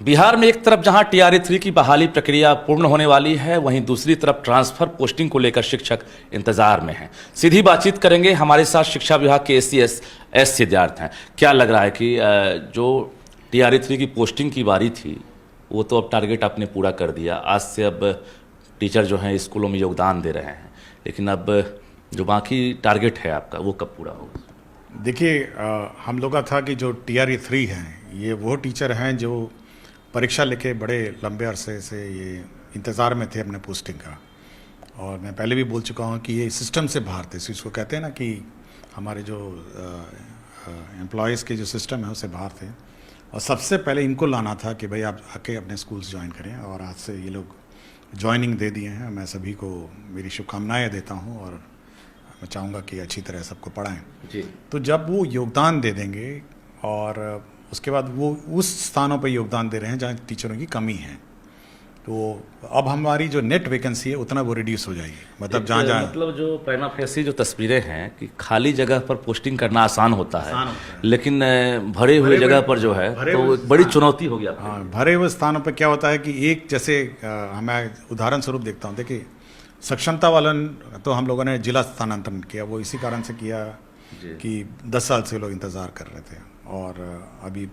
बिहार में एक तरफ जहां टीआरई 3 की बहाली प्रक्रिया पूर्ण होने वाली है, वहीं दूसरी तरफ ट्रांसफर पोस्टिंग को लेकर शिक्षक इंतजार में हैं। सीधी बातचीत करेंगे, हमारे साथ शिक्षा विभाग के एस सिद्धार्थ हैं। क्या लग रहा है कि जो टीआरई 3 की पोस्टिंग की बारी थी वो तो अब टारगेट आपने पूरा कर दिया, आज से अब टीचर जो हैं स्कूलों में योगदान दे रहे हैं, लेकिन अब जो बाकी टारगेट है आपका वो कब पूरा होगा? देखिए, हम लोग का था कि जो टीआरई 3 हैं ये वो टीचर हैं जो परीक्षा लेके बड़े लंबे अरसे से ये इंतज़ार में थे अपने पोस्टिंग का। और मैं पहले भी बोल चुका हूँ कि ये सिस्टम से बाहर थे, इसको कहते हैं ना कि हमारे जो एम्प्लॉयज़ के जो सिस्टम है उससे बाहर थे। और सबसे पहले इनको लाना था कि भाई आप आके अपने स्कूल्स ज्वाइन करें, और आज से ये लोग ज्वाइनिंग दे दिए हैं। मैं सभी को मेरी शुभकामनाएँ देता हूँ और मैं चाहूँगा कि अच्छी तरह सबको पढ़ाएं जी। तो जब वो योगदान दे देंगे और उसके बाद वो उस स्थानों पर योगदान दे रहे हैं जहाँ टीचरों की कमी है, तो अब हमारी जो नेट वैकेंसी है उतना वो रिड्यूस हो जाएगी। मतलब जहाँ मतलब जो प्राइमा फेसी जो तस्वीरें हैं कि खाली जगह पर पोस्टिंग करना आसान होता है, लेकिन भरे हुए जगह पर जो है तो बड़ी चुनौती हो गया। हाँ, भरे हुए स्थानों पर क्या होता है कि एक जैसे मैं उदाहरण स्वरूप देखता हूँ। देखिए, सक्षमता वालन तो हम लोगों ने जिला स्थानांतरण किया, वो इसी कारण से किया कि 10 साल से लोग इंतज़ार कर रहे थे और अभी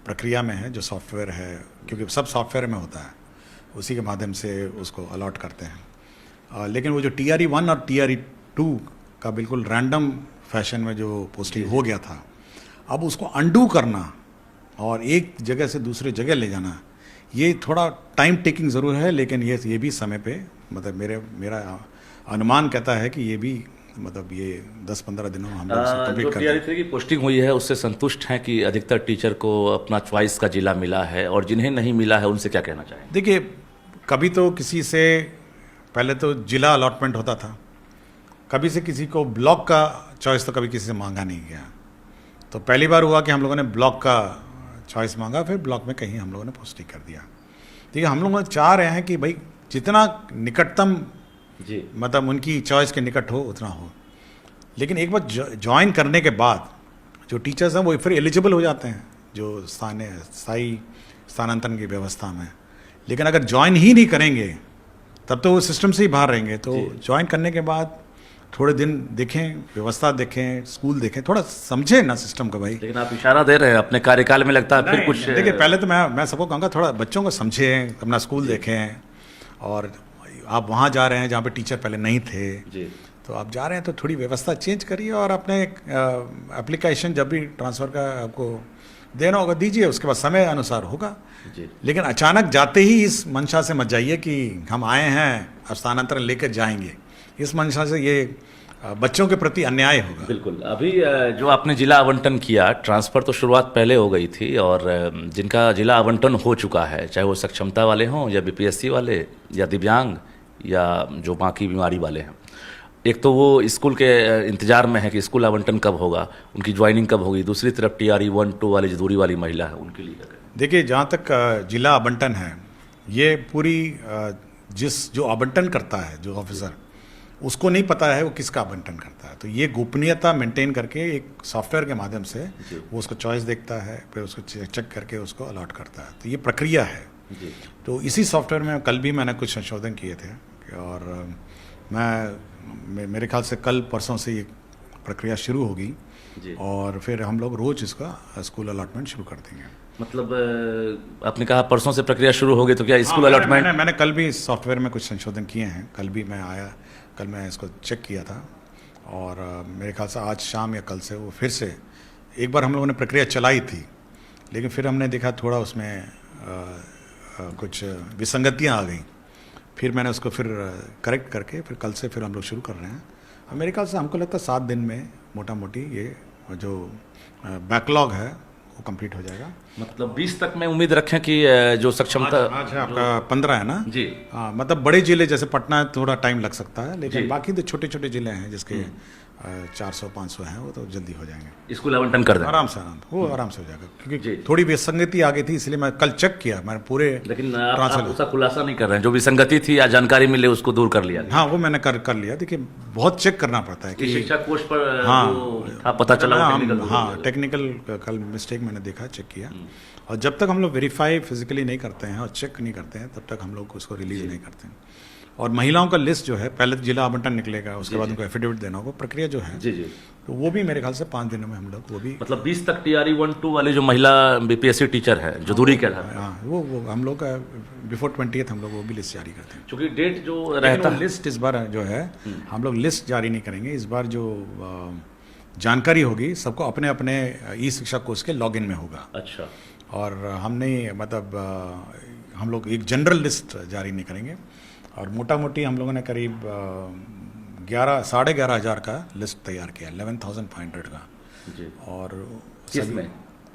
प्रक्रिया में है जो सॉफ्टवेयर है, क्योंकि सब सॉफ्टवेयर में होता है, उसी के माध्यम से उसको अलॉट करते हैं। लेकिन वो जो टीआरई 1 और टीआरई 2 का बिल्कुल रैंडम फैशन में जो पोस्टिंग हो गया था, अब उसको अंडू करना और एक जगह से दूसरी जगह ले जाना, ये थोड़ा टाइम टेकिंग ज़रूर है, लेकिन ये भी समय पे मतलब मेरा अनुमान कहता है कि ये भी मतलब ये 10-15 दिनों में हम लोग कंप्लीट कर टीआरई 3 की पोस्टिंग हुई है उससे संतुष्ट हैं कि अधिकतर टीचर को अपना चॉइस का जिला मिला है, और जिन्हें नहीं मिला है उनसे क्या कहना चाहेंगे? देखिए, कभी तो किसी से पहले तो जिला अलॉटमेंट होता था, कभी से किसी को ब्लॉक का चॉइस तो कभी किसी से मांगा नहीं गया। तो पहली बार हुआ कि हम लोगों ने ब्लॉक का चॉइस मांगा, फिर ब्लॉक में कहीं हम लोगों ने पोस्टिंग कर दिया। देखिए, हम लोग चाह रहे हैं कि भाई जितना निकटतम जी मतलब उनकी चॉइस के निकट हो उतना हो, लेकिन एक बार ज्वाइन करने के बाद जो टीचर्स हैं वो फिर एलिजिबल हो जाते हैं जो स्थायी स्थानांतरण की व्यवस्था में। लेकिन अगर ज्वाइन ही नहीं करेंगे तब तो वो सिस्टम से ही बाहर रहेंगे। तो ज्वाइन करने के बाद थोड़े दिन देखें, व्यवस्था देखें, स्कूल देखें, थोड़ा समझें ना सिस्टम को भाई। लेकिन आप इशारा दे रहे हैं अपने कार्यकाल में, लगता है फिर कुछ। देखिए, पहले तो मैं सबको कहूँगा थोड़ा बच्चों को समझें, अपना स्कूल देखें, और आप वहाँ जा रहे हैं जहाँ पे टीचर पहले नहीं थे जी, तो आप जा रहे हैं तो थोड़ी व्यवस्था चेंज करिए, और अपने एप्लीकेशन जब भी ट्रांसफ़र का आपको देना होगा दीजिए, उसके बाद समय अनुसार होगा जी। लेकिन अचानक जाते ही इस मंशा से मत जाइए कि हम आए हैं अब स्थानांतरण लेकर जाएंगे। इस मंशा से ये बच्चों के प्रति अन्याय होगा। बिल्कुल। अभी जो आपने जिला आवंटन किया, ट्रांसफ़र तो शुरुआत पहले हो गई थी, और जिनका जिला आवंटन हो चुका है, चाहे वो सक्षमता वाले हों या बीपीएससी वाले या दिव्यांग या जो बाकी बीमारी वाले हैं, एक तो वो स्कूल के इंतजार में है कि स्कूल आवंटन कब होगा, उनकी ज्वाइनिंग कब होगी। दूसरी तरफ टीआरई 1-2 वाली जो दूरी वाली महिला है उनके लिए क्या करें? देखिए, जहाँ तक जिला आवंटन है, ये पूरी जो आवंटन करता है जो ऑफिसर, उसको नहीं पता है वो किसका आवंटन करता है। तो ये गोपनीयता मेंटेन करके एक सॉफ्टवेयर के माध्यम से वो उसको चॉइस देखता है, फिर उसको चेक करके उसको अलॉट करता है। तो ये प्रक्रिया है जी। तो इसी सॉफ्टवेयर में कल भी मैंने कुछ संशोधन किए थे, और मेरे ख्याल से कल परसों से ये प्रक्रिया शुरू होगी, और फिर हम लोग रोज़ इसका स्कूल अलॉटमेंट शुरू कर देंगे। मतलब आपने कहा परसों से प्रक्रिया शुरू होगी, तो क्या स्कूल अलॉटमेंट? मैंने कल भी इस सॉफ्टवेयर में कुछ संशोधन किए हैं। कल भी मैं आया, कल मैं इसको चेक किया था, और मेरे ख्याल से आज शाम या कल से वो फिर से एक बार हम लोगों ने प्रक्रिया चलाई थी, लेकिन फिर हमने देखा थोड़ा उसमें कुछ विसंगतियाँ आ गई, फिर मैंने उसको फिर करेक्ट करके फिर कल से फिर हम लोग शुरू कर रहे हैं। और मेरे ख्याल से हमको लगता है 7 दिन में मोटा मोटी ये जो बैकलॉग है वो कंप्लीट हो जाएगा। मतलब 20 तक में उम्मीद रखें कि जो सक्षमता आज है आपका 15 है ना जी। हाँ, मतलब बड़े जिले जैसे पटना थोड़ा टाइम लग सकता है, लेकिन बाकी तो छोटे छोटे जिले हैं जिसके 400-500 हैं, वो तो जल्दी हो जाएंगे। स्कूल आवंटन कर दें, आराम से वो आराम से हो जाएगा, जी। क्योंकि थोड़ी विसंगति आ गई थी, इसलिए मैं कल चेक किया, मैंने पूरे लेकिन आप उसका खुलासा नहीं कर रहे हैं, जो विसंगति थी या जानकारी मिले उसको दूर कर लिया। हाँ, वो मैंने कर लिया। देखिए, बहुत चेक करना पड़ता है कि शिक्षा कोष पर हाँ, था, पता चला हाँ, टेक्निकल कल मिस्टेक मैंने देखा, चेक किया, और जब तक हम लोग वेरीफाई फिजिकली नहीं करते हैं और चेक नहीं करते हैं, तब तक हम लोग उसको रिलीज नहीं करते हैं। और महिलाओं का लिस्ट जो है, पहले तो जिला आवंटन निकलेगा, उसके बाद उनको एफिडेविट देना होगा, प्रक्रिया जो है जी जी, तो वो भी मेरे ख्याल से 5 दिनों में हम लोग वो भी, मतलब 20 तक TRE 1-2 वाले जो महिला BPSC टीचर है जो दूरी के आधार, हाँ, वो हम लोग का बिफोर 20th हम लोग वो भी लिस्ट जारी करते हैं। क्योंकि डेट जो रहता है, लिस्ट इस बार जो है हम लोग लिस्ट जारी नहीं करेंगे इस बार, जो जानकारी होगी सबको अपने अपने ई शिक्षा कोर्स के लॉगिन में होगा। अच्छा, और हमने मतलब हम लोग एक जनरल लिस्ट जारी नहीं करेंगे, और मोटा मोटी हम लोगों ने करीब 11,500 हज़ार का लिस्ट तैयार किया, 11,500 का जी। और किसमें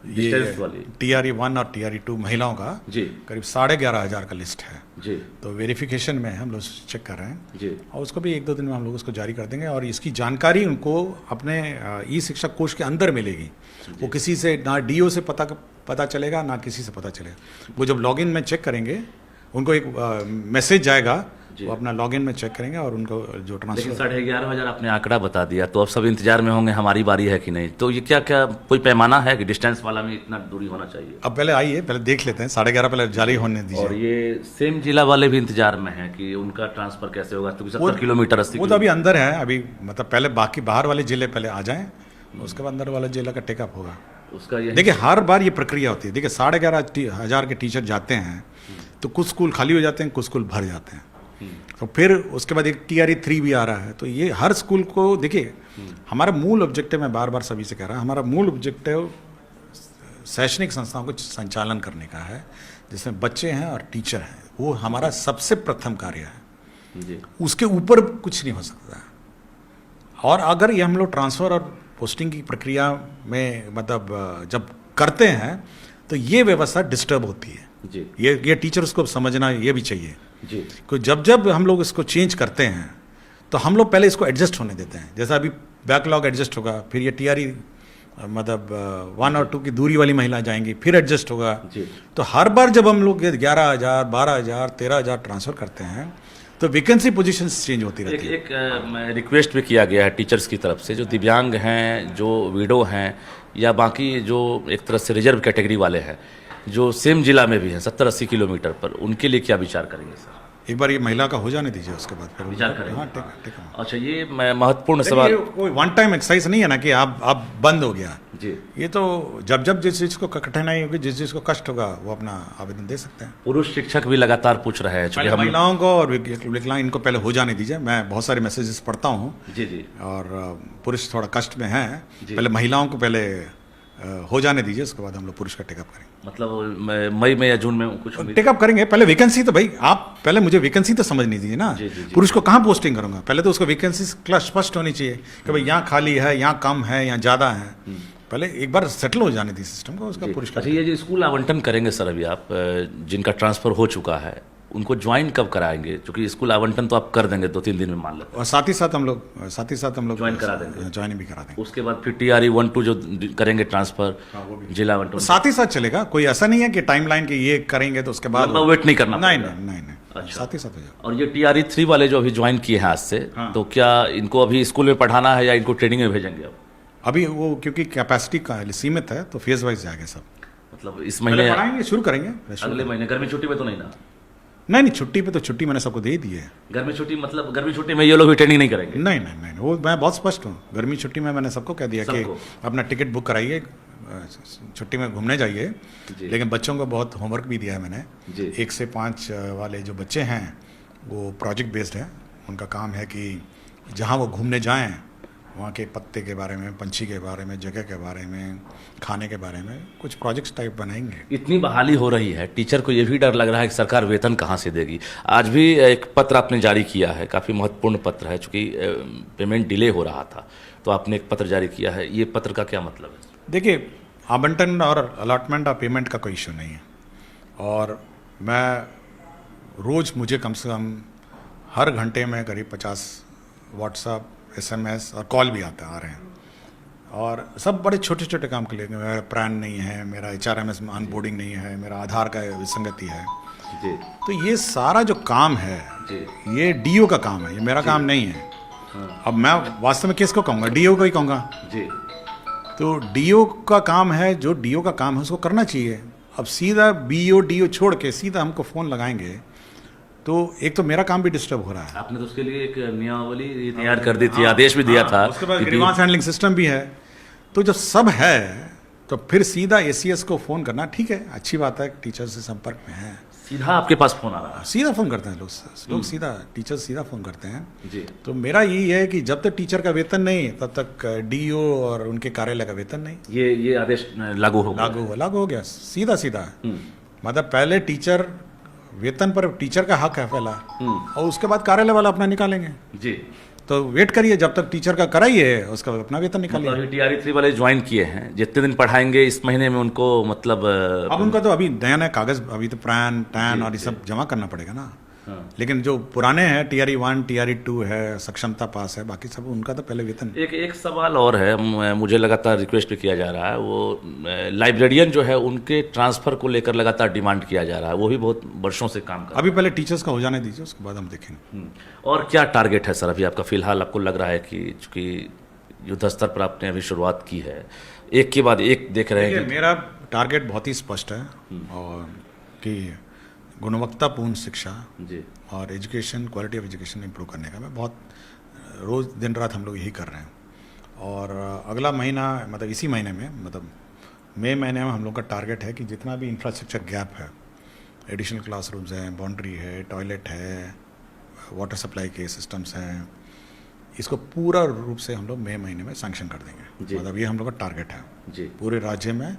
ये वाली TRE 1 और TRE 2 महिलाओं का जी करीब 11,500 का लिस्ट है जी, तो वेरिफिकेशन में हम लोग चेक कर रहे हैं जी। और उसको भी 1-2 दिन में हम लोग उसको जारी कर देंगे, और इसकी जानकारी उनको अपने ई शिक्षा कोष के अंदर मिलेगी। वो किसी से ना DO से पता चलेगा, ना किसी से पता चलेगा। वो जब लॉगिन में चेक करेंगे, उनको एक मैसेज जाएगा, वो अपना लॉगिन में चेक करेंगे और उनको जो लेकिन ट्रांसफर। 11,500 आपने आंकड़ा बता दिया, तो अब सब इंतजार में होंगे हमारी बारी है कि नहीं। तो ये क्या क्या कोई पैमाना है कि डिस्टेंस वाला में इतना दूरी होना चाहिए? अब पहले आइए, पहले देख लेते हैं, 11:30 पहले जारी होने और दीजिए। ये सेम जिला वाले भी इंतजार में हैं कि उनका ट्रांसफर कैसे होगा, क्योंकि 70 किलोमीटर 80 वो तो अभी अंदर है, अभी मतलब पहले बाकी बाहर वाले जिले पहले आ जाएं, उसके बाद अंदर वाला जिला का टेकअप होगा। उसका ये देखिए, हर बार ये प्रक्रिया होती है। देखिए, 11,500 के टीचर जाते हैं तो कुछ स्कूल खाली हो जाते हैं, कुछ स्कूल भर जाते हैं, तो फिर उसके बाद एक TRE 3 भी आ रहा है। तो ये हर स्कूल को, देखिए हमारा मूल ऑब्जेक्टिव, मैं बार बार सभी से कह रहा हूँ, हमारा मूल ऑब्जेक्टिव शैक्षणिक संस्थाओं को संचालन करने का है, जिसमें बच्चे हैं और टीचर हैं, वो हमारा सबसे प्रथम कार्य है जी। उसके ऊपर कुछ नहीं हो सकता। और अगर ये हम लोग ट्रांसफ़र और पोस्टिंग की प्रक्रिया में मतलब जब करते हैं तो ये व्यवस्था डिस्टर्ब होती है जी ये टीचर्स को समझना ये भी चाहिए जी। कि जब हम लोग इसको चेंज करते हैं तो हम लोग पहले इसको एडजस्ट होने देते हैं। जैसा अभी बैकलॉग एडजस्ट होगा, फिर ये TRE मतलब 1 और 2 की दूरी वाली महिला जाएंगी, फिर एडजस्ट होगा जी। तो हर बार जब हम लोग 11,000, 12,000, 13,000 ट्रांसफ़र करते हैं तो वैकेंसी पोजीशंस चेंज होती रहती है। एक रिक्वेस्ट भी किया गया है टीचर्स की तरफ से, जो दिव्यांग हैं, जो विडो हैं, या बाकी जो एक तरह से रिजर्व कैटेगरी वाले हैं, जो सेम जिला में भी हैं 70-80 किलोमीटर पर, उनके लिए क्या विचार करेंगे सर? एक बार ये महिला का हो जाने दीजिए, उसके बाद फिर विचार करेंगे। हाँ, ठीक है। अच्छा, ये महत्वपूर्ण सवाल। ये कोई वन टाइम एक्सरसाइज नहीं है ना कि आप बंद हो गया जी। ये तो जब जिस चीज़ को कठिनाई होगी, जिस चीज़ को कष्ट होगा, वो अपना आवेदन दे सकते हैं। पुरुष शिक्षक भी लगातार पूछ रहे हैं, चूंकि हम महिलाओं को और विकलांग इनको पहले हो जाने दीजिए। मैं बहुत सारे मैसेजेस पढ़ता हूँ जी जी, और पुरुष थोड़ा कष्ट में हैं, पहले महिलाओं को पहले हो जाने दीजिए, उसके बाद हम लोग पुरुष का टेकअप करेंगे। मतलब मई में या जून में कुछ उम्मीद? टेकअप करेंगे। पहले वैकेंसी तो भाई आप पहले मुझे वैकेंसी तो समझने दीजिए ना। जी, जी, जी। पुरुष को कहाँ पोस्टिंग करूंगा, पहले तो उसको वैकेंसी स्पष्ट होनी चाहिए कि भाई यहाँ खाली है, यहाँ कम है, यहाँ ज़्यादा है। पहले एक बार सेटल हो जाने दी सिस्टम को, उसका पुरुष का। अच्छा, ये जो स्कूल आवंटन करेंगे सर, अभी आप जिनका ट्रांसफर हो चुका है, उनको ज्वाइन कब कराएंगे? क्योंकि स्कूल आवंटन तो आप कर देंगे 2-3 दिन में मान लेते हैं, और साथ ही साथ हम लोग ज्वाइन करा देंगे, ज्वाइन भी करा देंगे। उसके बाद फिर TRE 1-2 जो करेंगे ट्रांसफर, जिला आवंटन साथ ही साथ चलेगा। कोई ऐसा नहीं है कि टाइमलाइन के ये करेंगे तो उसके बाद मतलब वेट नहीं करना नहीं पड़ेगा। नहीं, अच्छा। साथ ही साथ हो जाएगा। और ये TRE 3 वाले जो अभी ज्वाइन किए हैं आज से, तो क्या इनको अभी स्कूल में पढ़ाना है या इनको ट्रेनिंग में भेजेंगे? अब अभी वो क्योंकि कैपेसिटी का सीमित है तो फेज वाइज जाएगा सब। मतलब इस महीने, पढ़ाएंगे, शुरू करेंगे अगले महीने, गर्मी छुट्टी में तो नहीं ना? नहीं, छुट्टी पे तो छुट्टी मैंने सबको दे दी है। गर्मी छुट्टी मतलब गर्मी छुट्टी में ये लोग भी ट्रेनिंग नहीं करेंगे? नहीं, वो मैं बहुत स्पष्ट हूँ। गर्मी छुट्टी में मैंने सबको कह दिया कि अपना टिकट बुक कराइए, छुट्टी में घूमने जाइए। लेकिन बच्चों को बहुत होमवर्क भी दिया है मैंने। 1 से 5 वाले जो बच्चे हैं वो प्रोजेक्ट बेस्ड है। उनका काम है कि जहाँ वो घूमने जाएँ वहाँ के पत्ते के बारे में, पंछी के बारे में, जगह के बारे में, खाने के बारे में कुछ प्रोजेक्ट्स टाइप बनाएंगे। इतनी बहाली हो रही है, टीचर को ये भी डर लग रहा है कि सरकार वेतन कहाँ से देगी। आज भी एक पत्र आपने जारी किया है, काफ़ी महत्वपूर्ण पत्र है, चूँकि पेमेंट डिले हो रहा था, तो आपने एक पत्र जारी किया है। ये पत्र का क्या मतलब है? देखिए, आवंटन और अलॉटमेंट और पेमेंट का कोई इशू नहीं है, और मुझे कम से कम हर घंटे में करीब 50 व्हाट्सएप, SMS और कॉल भी आ रहे हैं, और सब बड़े छोटे छोटे काम के लिए। मेरा प्रान नहीं है, मेरा HRMS में अनबोर्डिंग नहीं है, मेरा आधार का विसंगति है जी तो ये सारा जो काम है जी ये DO का काम है, ये मेरा काम नहीं है। अब मैं वास्तव में किसको कहूँगा? DO को ही कहूँगा। जी तो DO का काम है, जो DO का काम है उसको करना चाहिए। अब सीधा BO DO छोड़ के सीधा हमको फ़ोन लगाएंगे तो एक तो मेरा काम भी डिस्टर्ब हो रहा है। आपने तो उसके लिए एक नियमावली तैयार कर दी थी, आदेश भी दिया था। उसके बाद कि ग्रीवांस हैंडलिंग सिस्टम भी है। तो जब सब है तो फिर सीधा ACS को फ़ोन करना ठीक है, अच्छी बात है, टीचर से संपर्क में है, सीधा आपके पास फोन आ रहा सीधा फ़ोन करते हैं लोग सीधा टीचर सीधा फ़ोन करते हैं। है जी। तो मेरा यही है कि जब तक टीचर का वेतन नहीं तब तक DO और उनके कार्यालय का वेतन नहीं। ये आदेश लागू हो गया। लागू हो गया सीधा सीधा। मतलब पहले टीचर वेतन पर टीचर का हक है पहला, और उसके बाद कार्यालय वाला अपना निकालेंगे। जी। तो वेट करिए जब तक टीचर का कराइए, उसका अपना वेतन निकालिए। मतलब TRE 3 वाले ज्वाइन किए हैं, जितने दिन पढ़ाएंगे इस महीने में उनको मतलब अब उनका तो अभी नया नया कागज, अभी तो प्रान टैन और ये सब जमा करना पड़ेगा ना। लेकिन जो पुराने हैं TRE 1 TRE 2 है, सक्षमता पास है, बाकी सब उनका तो पहले वेतन। एक सवाल और है, मुझे लगातार रिक्वेस्ट भी किया जा रहा है, वो लाइब्रेरियन जो है उनके ट्रांसफर को लेकर लगातार डिमांड किया जा रहा है, वो भी बहुत वर्षों से काम कर। अभी पहले टीचर्स का हो जाने दीजिए, उसके बाद हम देखेंगे। और क्या टारगेट है सर अभी आपका? फिलहाल आपको लग रहा है कि चूंकि युद्ध स्तर पर आपने अभी शुरुआत की है, एक के बाद एक देख रहे हैं? मेरा टारगेट बहुत ही स्पष्ट है, और कि गुणवत्तापूर्ण शिक्षा जी और education, quality of education improve करने का मैं बहुत रोज़ दिन रात हम लोग यही कर रहे हैं। और अगला महीना, मतलब इसी महीने में, मतलब मई महीने में हम लोग का टारगेट है कि जितना भी इंफ्रास्ट्रक्चर गैप है, एडिशनल क्लासरूम्स हैं, बाउंड्री है, टॉयलेट है, वाटर सप्लाई के सिस्टम्स हैं, इसको पूरा रूप से हम लोग मई महीने में सैंक्शन कर देंगे। मतलब ये हम लोग का टारगेट है जी। पूरे राज्य में।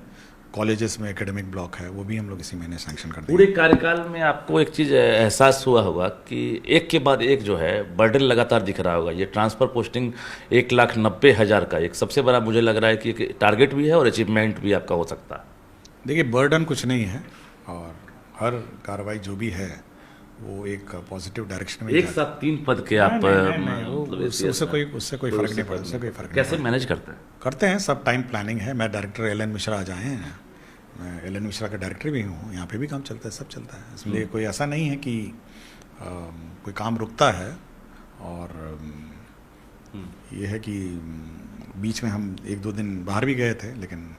कॉलेजेस में एकेडमिक ब्लॉक है, वो भी हम लोग इसी महीने सैंक्शन कर देंगे। पूरे कार्यकाल में आपको एक चीज़ एहसास हुआ होगा कि एक के बाद एक जो है बर्डन लगातार दिख रहा होगा। ये ट्रांसफ़र पोस्टिंग 1,90,000 का एक सबसे बड़ा मुझे लग रहा है कि एक टारगेट भी है और अचीवमेंट भी आपका हो सकता है। देखिए, बर्डन कुछ नहीं है, और हर कार्रवाई जो भी है वो एक पॉजिटिव डायरेक्शन में एक साथ 3 पद के आप उससे कोई फर्क नहीं पड़ता, उससे कोई फर्क नहीं कैसे मैनेज करते हैं? करते हैं, सब टाइम प्लानिंग है। मैं डायरेक्टर LN मिश्रा आज आए हैं, मैं LN मिश्रा का डायरेक्टर भी हूँ, यहाँ पे भी काम चलता है, सब चलता है। इसलिए कोई ऐसा नहीं है कि कोई काम रुकता है। और ये है कि बीच में हम 1-2 दिन बाहर भी गए थे, लेकिन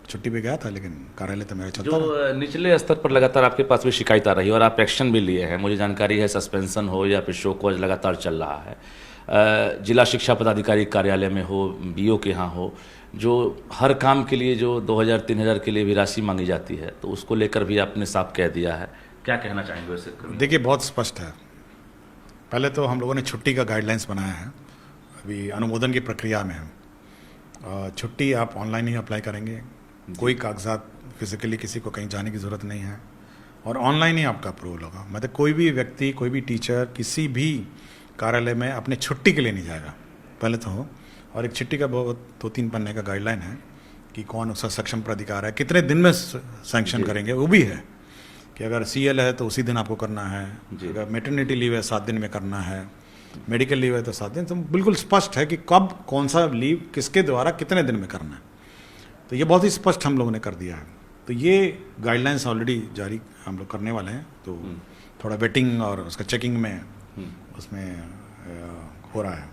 छुट्टी पे गया था, लेकिन कार्यालय तो मेरा चलता रहा। जो निचले स्तर पर लगातार आपके पास भी शिकायत आ रही है और आप एक्शन भी लिए हैं, मुझे जानकारी है सस्पेंशन हो या फिर शो कॉज लगातार चल रहा है। जिला शिक्षा पदाधिकारी कार्यालय में हो, BO के यहाँ हो, जो हर काम के लिए जो 2,000-3,000 के लिए भी राशि मांगी जाती है, तो उसको लेकर भी आपने साफ कह दिया है। क्या कहना चाहेंगे वैसे? देखिए, बहुत स्पष्ट है। पहले तो हम लोगों ने छुट्टी का गाइडलाइंस बनाया है, अभी अनुमोदन की प्रक्रिया में है। छुट्टी आप ऑनलाइन ही अप्लाई करेंगे, कोई कागजात फिजिकली किसी को कहीं जाने की ज़रूरत नहीं है, और ऑनलाइन ही आपका अप्रूवल होगा। मतलब कोई भी व्यक्ति, कोई भी टीचर किसी भी कार्यालय में अपने छुट्टी के लिए नहीं जाएगा, पहले तो हो। और एक छुट्टी का 2-3 पन्ने का गाइडलाइन है कि कौन उसका सक्षम प्राधिकार है, कितने दिन में सैंक्शन करेंगे, वो भी है कि अगर CL है तो उसी दिन आपको करना है, अगर मैटरनिटी लीव है 7 दिन में करना है, मेडिकल लीव है तो 7 दिन। तो बिल्कुल स्पष्ट है कि कब कौन सा लीव किसके द्वारा कितने दिन में करना है। तो ये बहुत ही स्पष्ट हम लोगों ने कर दिया है। तो ये गाइडलाइंस ऑलरेडी जारी हम लोग करने वाले हैं, तो थोड़ा वेटिंग और उसका चेकिंग में उसमें हो रहा है।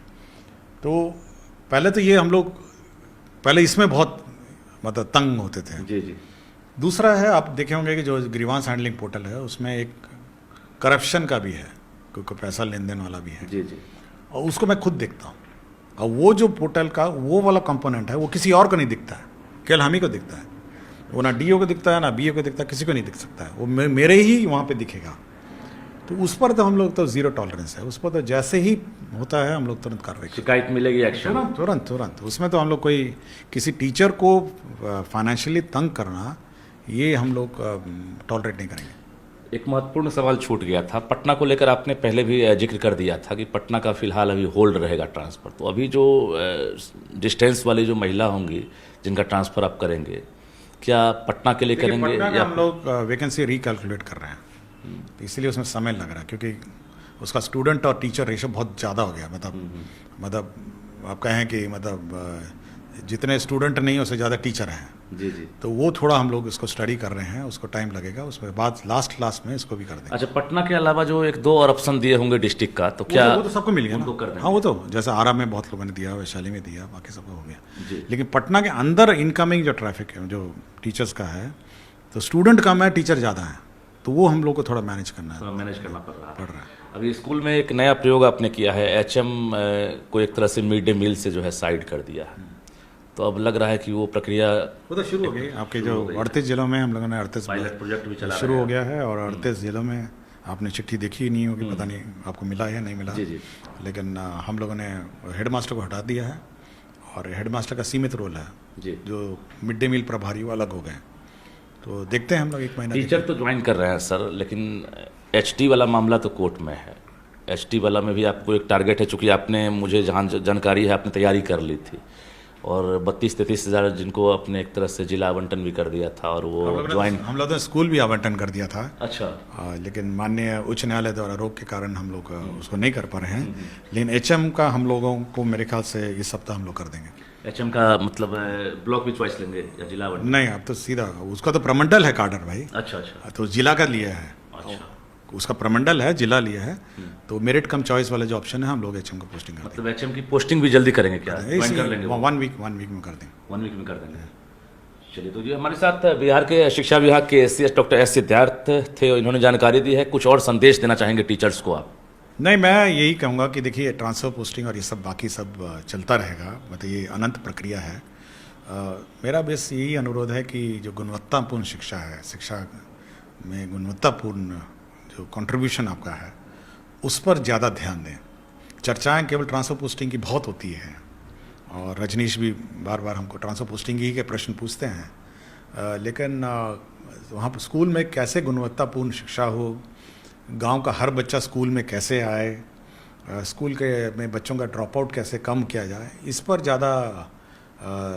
तो पहले तो ये हम लोग पहले इसमें बहुत मतलब तंग होते थे। जी जी। दूसरा है, आप देखे होंगे कि जो ग्रीवांस हैंडलिंग पोर्टल है उसमें एक करप्शन का भी है, क्योंकि पैसा लेन देन वाला भी है। जी जी। और उसको मैं खुद देखता हूँ, और वो जो पोर्टल का वो वाला कंपोनेंट है वो किसी और को नहीं दिखता है, केवल हम ही को दिखता है। वो ना DO को दिखता है, ना BO को दिखता है, किसी को नहीं दिख सकता है, वो मेरे ही वहाँ पे दिखेगा। तो उस पर तो हम लोग तो ज़ीरो टॉलरेंस है, उस पर तो जैसे ही होता है हम लोग तुरंत कार्रवाई शिकायत मिलेगी, एक्शन तुरंत। उसमें तो हम लोग कोई किसी टीचर को फाइनेंशियली तंग करना, ये हम लोग टॉलरेट नहीं करेंगे। एक महत्वपूर्ण सवाल छूट गया था, पटना को लेकर आपने पहले भी जिक्र कर दिया था कि पटना का फिलहाल अभी होल्ड रहेगा ट्रांसफ़र। तो अभी जो डिस्टेंस वाली जो महिला होंगी जिनका ट्रांसफ़र आप करेंगे, क्या पटना के लिए करेंगे या हम लोग वैकेंसी रिकैलकुलेट कर रहे हैं, तो इसलिए उसमें समय लग रहा है, क्योंकि उसका स्टूडेंट और टीचर रेशो बहुत ज़्यादा हो गया। मतलब आप कहें कि मतलब जितने स्टूडेंट नहीं उससे ज़्यादा टीचर हैं, जी जी। तो वो थोड़ा हम लोग इसको स्टडी कर रहे हैं, उसको टाइम लगेगा, उसके बाद लास्ट क्लास में इसको भी कर देंगे। अच्छा, पटना के अलावा जो एक दो और ऑप्शन दिए होंगे डिस्ट्रिक्ट का, तो क्या वो तो सबको मिल गया उनको ना। कर देंगे? हाँ, वो तो जैसे आरा में बहुत लोगों ने दिया, वैशाली में दिया, बाकी सबको हो गया। जी। लेकिन पटना के अंदर इनकमिंग जो ट्रैफिक है, जो टीचर्स का है, तो स्टूडेंट कम है, टीचर ज़्यादा है, तो वो हम लोग को थोड़ा मैनेज करना है, थोड़ा मैनेज करना पड़ रहा है। पड़ रहा है। अभी स्कूल में एक नया प्रयोग आपने किया है, एचएम को एक तरह से मिड डे मील से जो है साइड कर दिया है, तो अब लग रहा है कि वो प्रक्रिया वो तो शुरू हो गई। आपके जो 38 जिलों में हम लोगों ने 38 पायलट प्रोजेक्ट भी चला शुरू हो गया है, और 38 जिलों में आपने चिट्ठी देखी ही नहीं होगी, पता नहीं आपको मिला है या नहीं मिला। जी जी। लेकिन हम लोगों ने हेडमास्टर को हटा दिया है, और हेडमास्टर का सीमित रोल है, जी। जो मिड डे मील प्रभारी वो अलग हो गए। तो देखते हैं हम लोग 1 महीना टीचर तो ज्वाइन कर रहे हैं सर, लेकिन एचटी वाला मामला तो कोर्ट में है। एचटी वाला में भी आपको एक टारगेट है, चूंकि आपने, मुझे जहाँ जानकारी है, आपने तैयारी कर ली थी, और 32-33 हज़ार जिनको अपने एक तरह से जिला आवंटन भी कर दिया था, और वो ज्वाइन, हम लोग ने स्कूल भी आवंटन कर दिया था। अच्छा, लेकिन माननीय उच्च न्यायालय द्वारा रोक के कारण हम लोग उसको नहीं कर पा रहे हैं। लेकिन एचएम का हम लोगों को मेरे ख्याल से इस सप्ताह हम लोग कर देंगे। एचएम का मतलब ब्लॉक भी चॉइस लेंगे या जिला आवंटन? नहीं, अब तो सीधा उसका तो प्रमंडल है कार्डर भाई, अच्छा अच्छा तो जिला का लिया है, अच्छा। उसका प्रमंडल है, जिला लिया है, तो मेरिट कम चॉइस वाला जो ऑप्शन है हम लोग एचएम को पोस्टिंग कर मतलब एचएम की पोस्टिंग भी जल्दी करेंगे क्या? देंगे। ज्वाइन कर लेंगे वो? 1 वीक में कर देंगे। 1 वीक में कर देंगे। चलिए, तो जी हमारे साथ बिहार के शिक्षा विभाग के एसीएस डॉक्टर एस सिद्धार्थ थे, इन्होंने जानकारी दी है। कुछ और संदेश देना चाहेंगे टीचर्स को आप? नहीं, मैं यही कहूँगा कि देखिए, ट्रांसफ़र पोस्टिंग और ये सब बाकी सब चलता रहेगा, मतलब ये अनंत प्रक्रिया है। मेरा बस यही अनुरोध है कि जो गुणवत्तापूर्ण शिक्षा है, शिक्षा में गुणवत्तापूर्ण जो कंट्रीब्यूशन आपका है, उस पर ज़्यादा ध्यान दें। चर्चाएं केवल ट्रांसफ़र पोस्टिंग की बहुत होती है, और रजनीश भी बार बार हमको ट्रांसफ़र पोस्टिंग ही के प्रश्न पूछते हैं, लेकिन वहाँ पर स्कूल में कैसे गुणवत्तापूर्ण शिक्षा हो, गांव का हर बच्चा स्कूल में कैसे आए, स्कूल के में बच्चों का ड्रॉप आउट कैसे कम किया जाए, इस पर ज़्यादा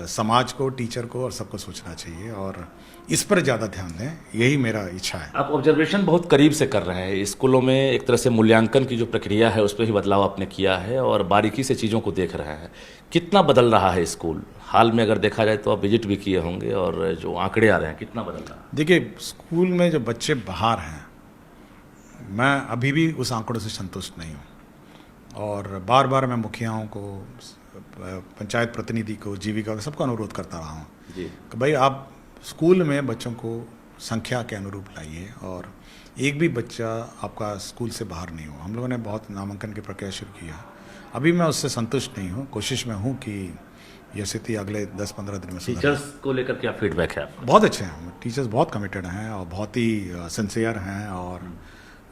समाज को, टीचर को और सबको सोचना चाहिए, और इस पर ज़्यादा ध्यान दें, यही मेरा इच्छा है। आप ऑब्जर्वेशन बहुत करीब से कर रहे हैं, स्कूलों में एक तरह से मूल्यांकन की जो प्रक्रिया है उस पर भी बदलाव आपने किया है, और बारीकी से चीज़ों को देख रहे हैं। कितना बदल रहा है स्कूल हाल में? अगर देखा जाए तो आप विजिट भी किए होंगे, और जो आंकड़े आ रहे हैं, कितना बदल रहा है? देखिए, स्कूल में जो बच्चे बाहर हैं, मैं अभी भी उस आंकड़ों से संतुष्ट नहीं हूँ, और बार बार मैं मुखियाओं को, पंचायत प्रतिनिधि को, जीविका को, सबको अनुरोध करता रहा हूँ जी कि भाई आप स्कूल में बच्चों को संख्या के अनुरूप लाइए, और एक भी बच्चा आपका स्कूल से बाहर नहीं हो। हम लोगों ने बहुत नामांकन की प्रक्रिया शुरू किया, अभी मैं उससे संतुष्ट नहीं हूँ, कोशिश में हूँ कि यह स्थिति अगले 10-15 दिन में सुधरे। टीचर्स को लेकर क्या फीडबैक है आपका? बहुत अच्छे हैं टीचर्स, बहुत कमिटेड हैं, और बहुत ही सिंसियर हैं, और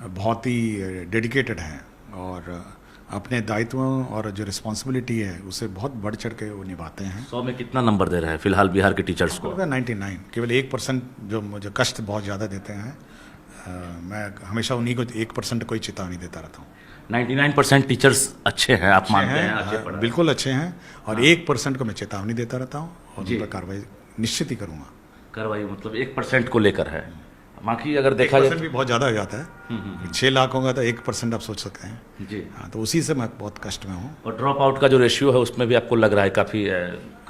बहुत ही डेडिकेटेड हैं, और अपने दायित्वों और जो रिस्पॉन्सिबिलिटी है उसे बहुत बढ़ चढ़ के वो निभाते हैं। 100 में कितना नंबर दे रहे हैं फिलहाल बिहार के टीचर्स को? 99, केवल 1% जो मुझे कष्ट बहुत ज़्यादा देते हैं, मैं हमेशा उन्हीं को 1% कोई चेतावनी देता रहता हूँ। 99% टीचर्स अच्छे हैं, आप मानते हैं? अच्छे हाँ, पढ़ा रहे हैं। बिल्कुल अच्छे हैं, और 1% को मैं चेतावनी देता रहता हूँ, और जी। उन पर कार्रवाई निश्चित ही करूँगा। कार्रवाई मतलब 1% को लेकर है, बाकी अगर देखा 1% जाए भी बहुत ज़्यादा हो जाता है। 6 लाख होगा तो 1% आप सोच सकते हैं। जी, हाँ, तो उसी से मैं बहुत कष्ट में हूँ। और ड्रॉप आउट का जो रेशियो है उसमें भी आपको लग रहा है काफ़ी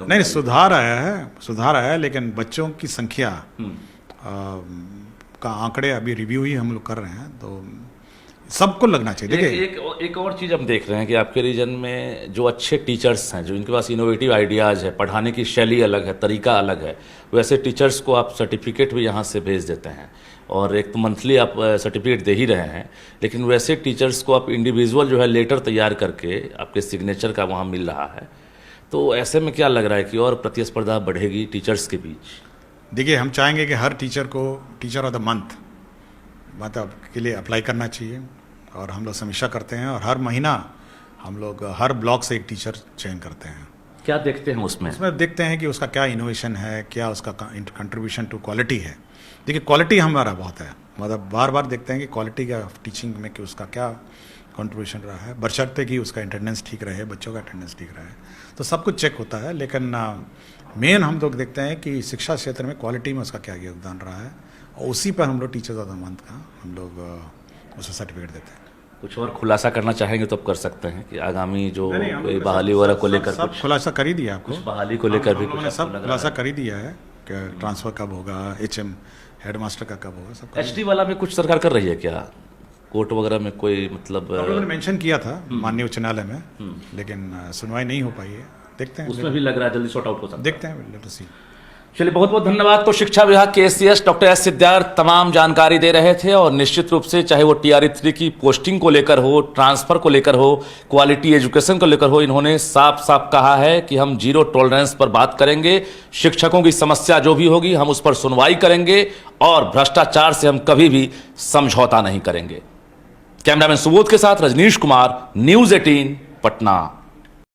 नहीं, सुधार आया है, लेकिन बच्चों की संख्या का आंकड़े अभी रिव्यू ही हम लोग कर रहे हैं, तो सबको लगना चाहिए। देखिए, एक और चीज़ हम देख रहे हैं कि आपके रीजन में जो अच्छे टीचर्स हैं, जो इनके पास इनोवेटिव आइडियाज़ है, पढ़ाने की शैली अलग है, तरीका अलग है, वैसे टीचर्स को आप सर्टिफिकेट भी यहाँ से भेज देते हैं, और एक तो मंथली आप सर्टिफिकेट दे ही रहे हैं, लेकिन वैसे टीचर्स को आप इंडिविजुअल जो है लेटर तैयार करके आपके सिग्नेचर का वहाँ मिल रहा है। तो ऐसे में क्या लग रहा है कि और प्रतिस्पर्धा बढ़ेगी टीचर्स के बीच? देखिए, हम चाहेंगे कि हर टीचर को टीचर ऑफ द मंथ मतलब के लिए अप्लाई करना चाहिए, और हम लोग समीक्षा करते हैं, और हर महीना हम लोग हर ब्लॉक से एक टीचर चयन करते हैं। क्या देखते हैं उसमें? उसमें देखते हैं कि उसका क्या इनोवेशन है, क्या उसका कंट्रीब्यूशन टू क्वालिटी है। देखिए, क्वालिटी हमारा बहुत है, मतलब बार बार देखते हैं कि क्वालिटी का टीचिंग में कि उसका क्या कंट्रीब्यूशन रहा है, बशर्ते कि उसका अटेंडेंस ठीक रहे, बच्चों का अटेंडेंस ठीक रहे, तो सब कुछ चेक होता है। लेकिन मेन हम लोग देखते हैं कि शिक्षा क्षेत्र में क्वालिटी में उसका क्या योगदान रहा है, और उसी पर हम लोग टीचर्स ऑफ द मंथ का हम लोग उसे सर्टिफिकेट देते हैं। कुछ और खुलासा करना चाहेंगे तो आप कर सकते हैं कि आगामी जो नहीं, हम कोई लोग बहाली वगैरह को लेकर सब खुलासा कर ही दिया आपको। कुछ बहाली को लेकर भी हम कुछ लोगों ने आपको सब लग रहा खुलासा कर ही दिया है कि ट्रांसफर कब होगा, HM हेडमास्टर का कब होगा, सब कर एचडी वाला में कुछ सरकार कर रही है क्या? कोर्ट वगैरह में कोई मतलब हम लोगों ने मेंशन किया था माननीय उच्च न्यायालय में, लेकिन सुनवाई नहीं हो पाई है। देखते हैं, उसमें भी लग रहा है जल्दी सॉर्ट आउट हो सकता है। देखते हैं, लेट अस सी। चलिए, बहुत बहुत धन्यवाद। तो शिक्षा विभाग के एसीएस डॉक्टर एस सिद्धार्थ तमाम जानकारी दे रहे थे और निश्चित रूप से चाहे वो TRE 3 की पोस्टिंग को लेकर हो, ट्रांसफर को लेकर हो, क्वालिटी एजुकेशन को लेकर हो, इन्होंने साफ साफ कहा है कि हम जीरो टॉलरेंस पर बात करेंगे। शिक्षकों की समस्या जो भी होगी हम उस पर सुनवाई करेंगे और भ्रष्टाचार से हम कभी भी समझौता नहीं करेंगे। कैमरामैन सुबोध के साथ रजनीश कुमार, न्यूज 18 पटना।